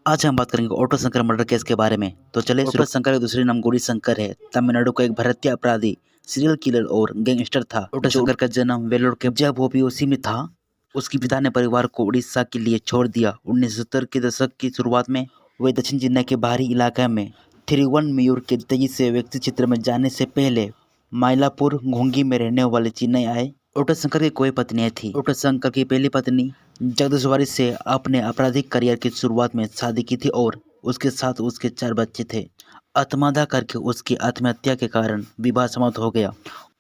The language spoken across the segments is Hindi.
आज हम बात करेंगे ऑटो शंकर मर्डर केस के बारे में। तो चले। सूरज शंकर के दूसरे नाम गौरी शंकर है। तमिलनाडु का एक भारतीय अपराधी, सीरियल किलर और गैंगस्टर था। ऑटो शंकर का जन्म वेलोर के जब वो पीओसी में था, उसके पिता ने परिवार को उड़ीसा के लिए छोड़ दिया। 1970 के दशक की शुरुआत में वे दक्षिण चेन्नई के बाहरी इलाके में थिरुवनमयूर के तेजी से व्यक्ति चित्र में जाने से पहले माइलापुर घोंगी में रहने वाले चेन्नई आए। ऑटो शंकर की कोई पत्नी थी। ऑटो शंकर की पहली पत्नी जगदीश्वरी से अपने आपराधिक करियर की शुरुआत में शादी की थी और उसके साथ उसके 4 बच्चे थे। आत्महत्या करके उसकी आत्महत्या के कारण विवाह समाप्त हो गया।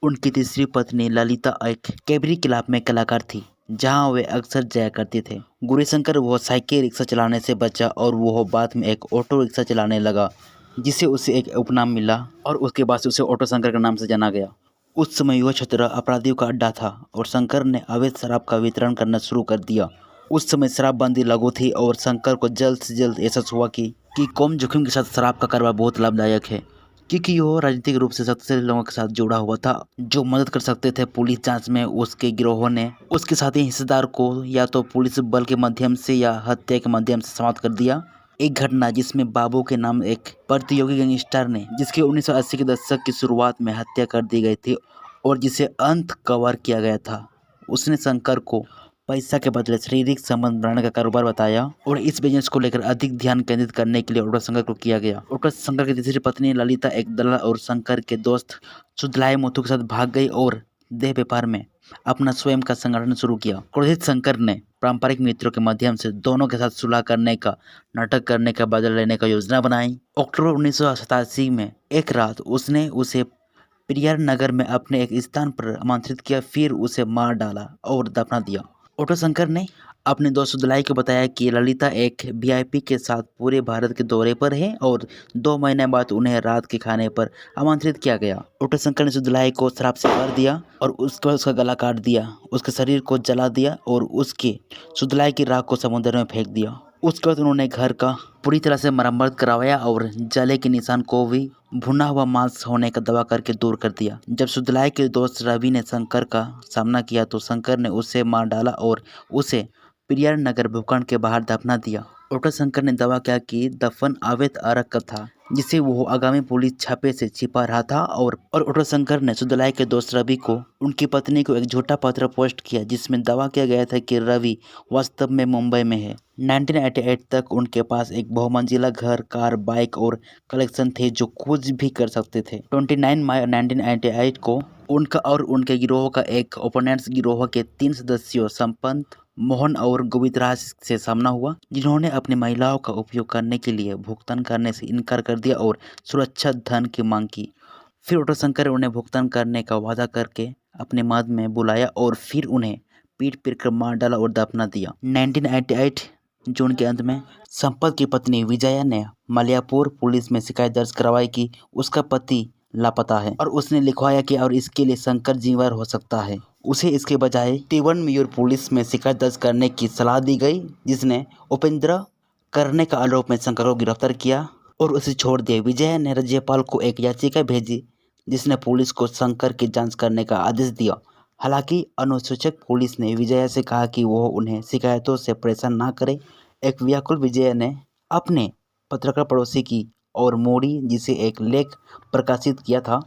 उनकी तीसरी पत्नी ललिता एक कैबरी क्लब में कलाकार थी, जहां वे अक्सर जाया करते थे। गौरीशंकर वो साइकिल रिक्शा चलाने से बचा और वो बाद में एक ऑटो रिक्शा चलाने लगा, जिससे उसे एक उपनाम मिला और उसके बाद से उसे ऑटो शंकर के नाम से जाना गया। उस समय यह क्षेत्र अपराधियों का अड्डा था और शंकर ने अवैध शराब का वितरण करना शुरू कर दिया। उस समय शराबबंदी लागू थी और शंकर को जल्द से जल्द एहसास हुआ कि कम जोखिम के साथ शराब का कारोबार बहुत लाभदायक है, क्योंकि वह राजनीतिक रूप से शक्तिशाली लोगों के साथ जुड़ा हुआ था जो मदद कर सकते थे। पुलिस जांच में उसके गिरोह ने उसके साथी हिस्सेदार को या तो पुलिस बल के माध्यम से या हत्या के माध्यम से समाप्त कर दिया। एक घटना जिसमें बाबू के नाम एक प्रतियोगी गैंगस्टर ने, जिसकी 1980 के दशक की शुरुआत में हत्या कर दी गई थी और जिसे अंत कवर किया गया था, उसने शंकर को पैसा के बदले शारीरिक संबंध बनाने का कारोबार बताया और इस बिजनेस को लेकर अधिक ध्यान केंद्रित करने के लिए ऑटो शंकर को किया गया। ऑटो शंकर की तीसरी पत्नी ललिता एक दलाल और शंकर के दोस्त सुदलाई मुथु के साथ भाग गई और देह व्यापार में अपना स्वयं का संगठन शुरू किया। क्रोधित शंकर ने पारंपरिक मित्रों के माध्यम से दोनों के साथ सुलह करने का नाटक करने का बदला लेने का योजना बनाई। अक्टूबर 1987 में एक रात उसने उसे पेरियार नगर में अपने एक स्थान पर आमंत्रित किया, फिर उसे मार डाला और दफना दिया। ऑटो शंकर ने अपने दोस्त सुदलाई को बताया कि ललिता एक वीआईपी के साथ पूरे भारत के दौरे पर है और 2 महीने बाद उन्हें रात के खाने पर आमंत्रित किया गया। ऑटो शंकर ने सुदलाई को शराब से भर दिया और उसका गला काट दिया, उसके शरीर को जला दिया और उसके सुदलाई की राख को समुद्र में फेंक दिया। उसके बाद उन्होंने घर का पूरी तरह से मरम्मत करवाया और जले के निशान को भी भुना हुआ मांस होने का दावा करके दूर कर दिया। जब सुदलाई के दोस्त रवि ने शंकर का सामना किया तो शंकर ने उसे मार डाला और उसे पेरियार नगर भूखंड के बाहर दफना दिया। ऑटो शंकर ने दावा किया कि दफन अवैध अरग का था, जिसे वो आगामी पुलिस छापे से छिपा रहा था और ऑटो शंकर ने सुदलाई के दोस्त रवि को उनकी पत्नी को एक झूठा पत्र पोस्ट किया जिसमें दावा किया गया था कि रवि वास्तव में मुंबई में है। 1988 तक उनके पास एक बहुमंजिला घर, कार, बाइक और कलेक्शन थे जो कुछ भी कर सकते थे। 29 मई 1988 को उनका और उनके गिरोह का एक ओपोनेंट्स गिरोह के 3 सदस्यों संपत, मोहन और गोविंदराज से सामना हुआ, जिन्होंने अपनी महिलाओं का उपयोग करने के लिए भुगतान करने से इनकार कर दिया और सुरक्षा धन की मांग की। फिर ऑटो शंकर ने उन्हें भुगतान करने का वादा करके अपने मद में बुलाया और फिर उन्हें पीट पीट कर मार डाला और दफना दिया। 1988 जून के अंत में संपत की पत्नी विजया ने मलयापुर पुलिस में शिकायत दर्ज करवाई कि उसका पति लापता है और उसने लिखवाया कि और इसके लिए शंकर जिम्मेदार हो सकता है। उसे इसके बजाय तिरुवनमयूर पुलिस में शिकायत दर्ज करने की सलाह दी गई, जिसने उपेंद्र करने का आरोप में शंकर को गिरफ्तार किया और उसे छोड़ दिया। विजय ने राज्यपाल को एक याचिका भेजी जिसने पुलिस को शंकर की जांच करने का आदेश दिया। हालांकि अनुसूचक पुलिस ने विजय से कहा कि वो उन्हें शिकायतों से परेशान ना करे। एक व्याकुल विजय ने अपने पत्रकार पड़ोसी की और मोड़ी जिसे एक लेख प्रकाशित किया था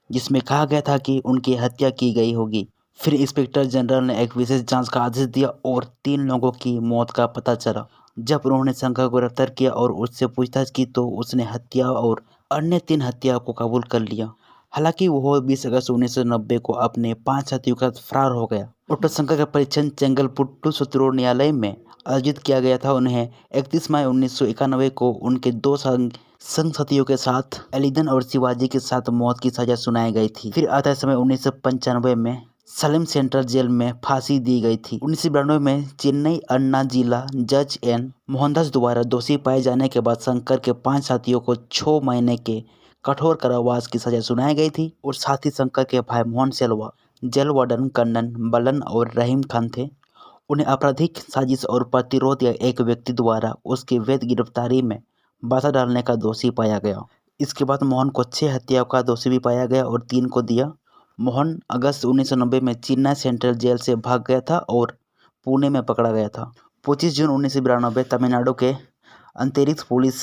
जिसमें कहा गया था कि उनकी हत्या की गई होगी। फिर इंस्पेक्टर जनरल ने एक विशेष जांच का आदेश दिया और 3 लोगों की मौत का पता चला। जब उन्होंने शंकर को गिरफ्तार किया और उससे पूछताछ की तो उसने हत्या और अन्य 3 हत्याओं को कबूल कर लिया। हालांकि वो 20 अगस्त 1990 को अपने 5 साथियों के साथ फरार हो गया। ऑटो शंकर का परीक्षण चेंगलपुट्टू सत्र न्यायालय में आयोजित किया गया था। उन्हें 31 मई 1991 को उनके 2 संगसाथियों के साथ अलीदन और शिवाजी के साथ मौत की सजा सुनाई गई थी। फिर आते समय 1995 में सलीम सेंट्रल जेल में फांसी दी गई थी। 1992 में चेन्नई अन्ना जिला जज एन मोहनदास द्वारा दोषी पाए जाने के बाद शंकर के 5 साथियों को 6 महीने के कठोर कारावास की सजा सुनाई गई थी और साथ ही शंकर के भाई मोहन सेल्वा, जेल वार्डन कन्नन बलन और रहीम खान थे। उन्हें आपराधिक साजिश और प्रतिरोध या एक व्यक्ति द्वारा उसकी वैध गिरफ्तारी में बाधा डालने का दोषी पाया गया। इसके बाद मोहन को 6 हत्याओं का दोषी भी पाया गया और 3 को दिया। मोहन अगस्त 1990 में चेन्नई सेंट्रल जेल से भाग गया था और पुणे में पकड़ा गया था। 25 जून 1992 तमिलनाडु के अंतरिक्ष पुलिस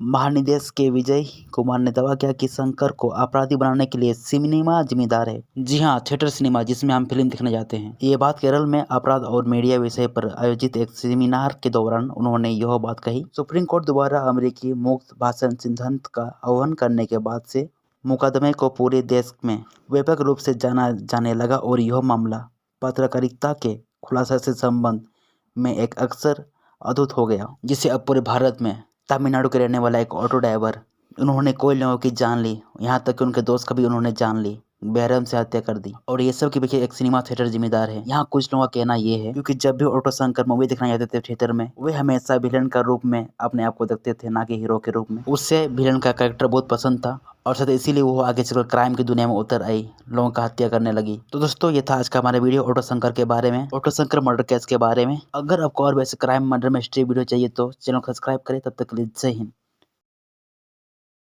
महानिदेशक के विजय कुमार ने दावा किया कि शंकर को अपराधी बनाने के लिए सिनेमा जिम्मेदार है। जी हाँ, थिएटर सिनेमा, जिसमें हम फिल्म देखने जाते हैं। ये बात केरल में अपराध और मीडिया विषय पर आयोजित एक सेमिनार के दौरान उन्होंने यह बात कही। सुप्रीम कोर्ट द्वारा अमेरिकी मुक्त भाषण सिद्धांत का आह्वान करने के बाद से मुकदमे को पूरे देश में व्यापक रूप से जाना जाने लगा और यह मामला पत्रकारिता के खुलासा से संबंध में एक अक्सर अद्भुत हो गया, जिससे अब पूरे भारत में तमिलनाडु के रहने वाला एक ऑटो ड्राइवर, उन्होंने कई लोगों की जान ली, यहाँ तक कि उनके दोस्त का भी उन्होंने जान ली, बेरहम से हत्या कर दी। और ये सब के पीछे एक सिनेमा थिएटर जिम्मेदार है। यहाँ कुछ लोगों का कहना ये है, क्योंकि जब भी ऑटो शंकर मूवी देखने जाते थे थिएटर में, वे हमेशा विलन का रूप में अपने आप को देखते थे, ना कि हीरो के रूप में। उससे विलन का कैरेक्टर बहुत पसंद था और शायद इसीलिए वो आगे चलकर क्राइम की दुनिया में उतर आई, लोगों का हत्या करने लगी। तो दोस्तों, ये था आज का हमारा वीडियो ऑटो शंकर के बारे में, ऑटो शंकर मर्डर केस के बारे में। अगर आपको और वैसे क्राइम मर्डर मिस्ट्री वीडियो चाहिए तो चैनल को सब्सक्राइब करें। तब तक के लिए जय हिंद।